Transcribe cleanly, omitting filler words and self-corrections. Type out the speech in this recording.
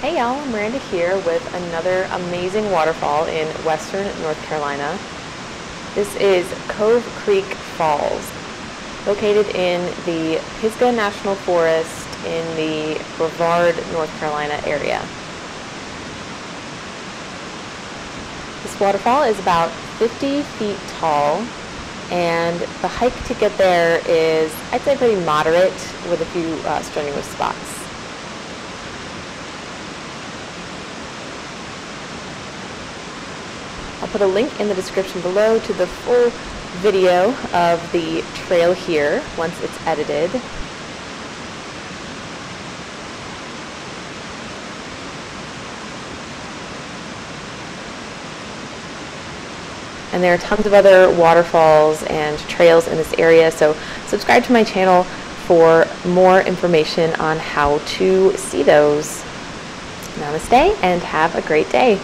Hey y'all, Miranda here with another amazing waterfall in western North Carolina. This is Cove Creek Falls, located in the Pisgah National Forest in the Brevard, North Carolina area. This waterfall is about 50 feet tall, and the hike to get there is, I'd say, pretty moderate with a few strenuous spots. I'll put a link in the description below to the full video of the trail here once it's edited. And there are tons of other waterfalls and trails in this area, so subscribe to my channel for more information on how to see those. Namaste and have a great day.